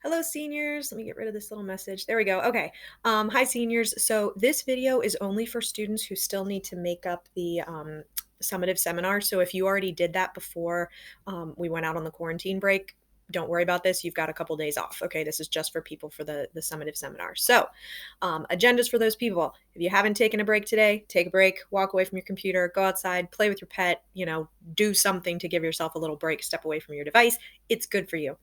Hello, seniors. Let me get rid of this little message. There we go. Okay. Hi, seniors. So this video is only for students who still need to make up the summative seminar. So if you already did that before we went out on the quarantine break, don't worry about this. You've got a couple days off. Okay. This is just for people for the summative seminar. So agendas for those people. If you haven't taken a break today, take a break, walk away from your computer, go outside, play with your pet, do something to give yourself a little break, step away from your device. It's good for you.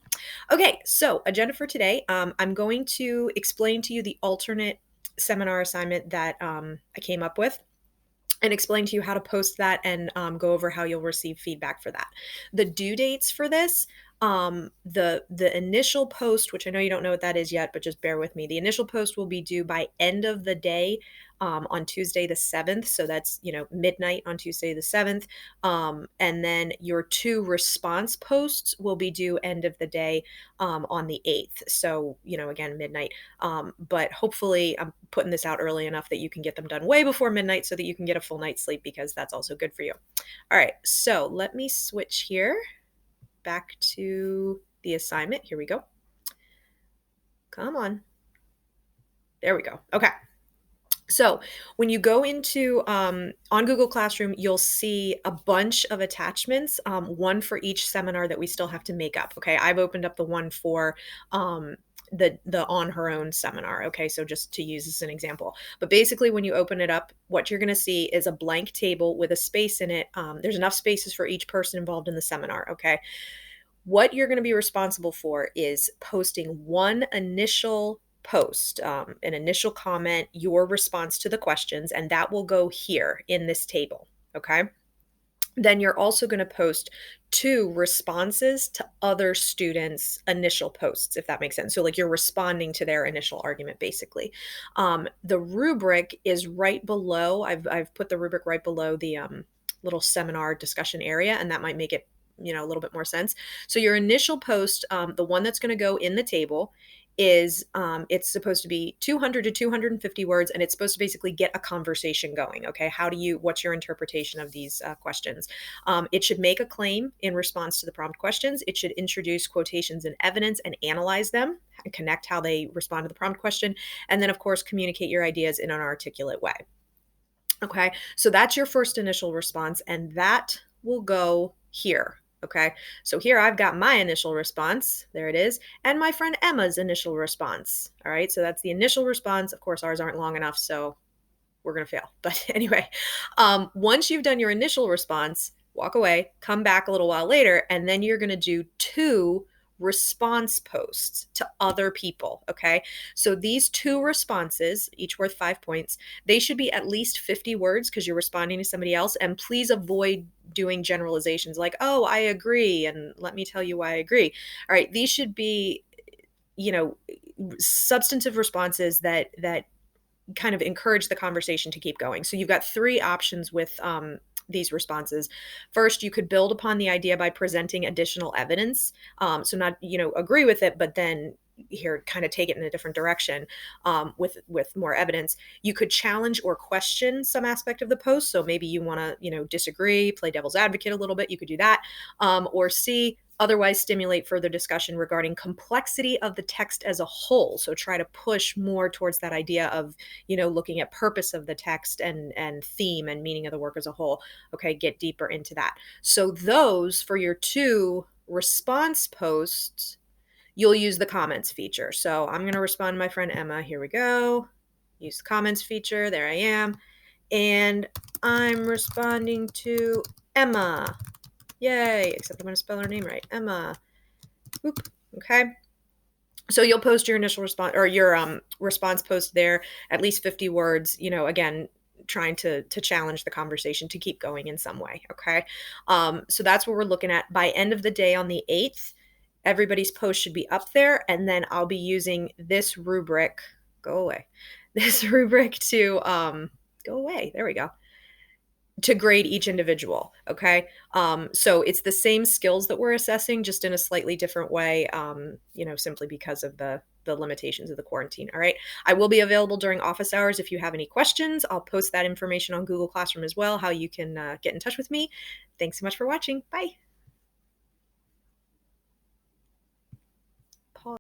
Okay, so agenda for today. I'm going to explain to you the alternate seminar assignment that I came up with and explain to you how to post that and go over how you'll receive feedback for that. The due dates for this, the initial post, which I know you don't know what that is yet, but just bear with me. The initial post will be due by end of the day on Tuesday the 7th. So that's, midnight on Tuesday the 7th. And then your two response posts will be due end of the day on the 8th. So, again, midnight. But hopefully I'm putting this out early enough that you can get them done way before midnight so that you can get a full night's sleep because that's also good for you. All right, so let me switch here back to the assignment. Here we go. Come on. There we go. Okay. So when you go into on Google Classroom, you'll see a bunch of attachments, one for each seminar that we still have to make up. Okay, I've opened up the one for the on her own seminar. Okay, so just to use as an example, but basically when you open it up, what you're going to see is a blank table with a space in it. There's enough spaces for each person involved in the seminar. Okay, what you're going to be responsible for is posting one initial post, an initial comment, your response to the questions, and that will go here in this table. Okay. Then you're also going to post two responses to other students' initial posts, if that makes sense. So, like, you're responding to their initial argument, basically. The rubric is right below. I've put the rubric right below the little seminar discussion area, and that might make it a little bit more sense. So your initial post, the one that's going to go in the table, is it's supposed to be 200 to 250 words, and it's supposed to basically get a conversation going. Okay, what's your interpretation of these questions? It should make a claim in response to the prompt questions. It should introduce quotations and evidence and analyze them and connect how they respond to the prompt question, and then of course communicate your ideas in an articulate way. Okay, so that's your first initial response, and that will go here. Okay, so here I've got my initial response. There it is. And my friend Emma's initial response. All right, so that's the initial response. Of course, ours aren't long enough, so we're going to fail. But anyway, once you've done your initial response, walk away, come back a little while later, and then you're going to do two response posts to other people. Okay. So these two responses, each worth 5 points, they should be at least 50 words because you're responding to somebody else. And please avoid doing generalizations like, oh, I agree. And let me tell you why I agree. All right. These should be, substantive responses that kind of encourage the conversation to keep going. So you've got three options with these responses. First, you could build upon the idea by presenting additional evidence. So not, agree with it, but then here kind of take it in a different direction with more evidence. You could challenge or question some aspect of the post. So maybe you want to, disagree, play devil's advocate a little bit. You could do that. Or C, otherwise stimulate further discussion regarding complexity of the text as a whole. So try to push more towards that idea of, looking at purpose of the text and theme and meaning of the work as a whole. Okay, get deeper into that. So those for your two response posts, you'll use the comments feature. So I'm going to respond to my friend Emma. Here we go. Use the comments feature. There I am. And I'm responding to Emma. Yay, except I'm going to spell her name right. Emma. Oop. Okay. So you'll post your initial response or your response post there, at least 50 words, again, trying to challenge the conversation to keep going in some way. Okay. So that's what we're looking at. By end of the day on the 8th, everybody's post should be up there. And then I'll be using this rubric, go away, this rubric to go away. There we go, to grade each individual. Okay. So it's the same skills that we're assessing, just in a slightly different way, simply because of the limitations of the quarantine. All right. I will be available during office hours. If you have any questions, I'll post that information on Google Classroom as well, how you can get in touch with me. Thanks so much for watching. Bye.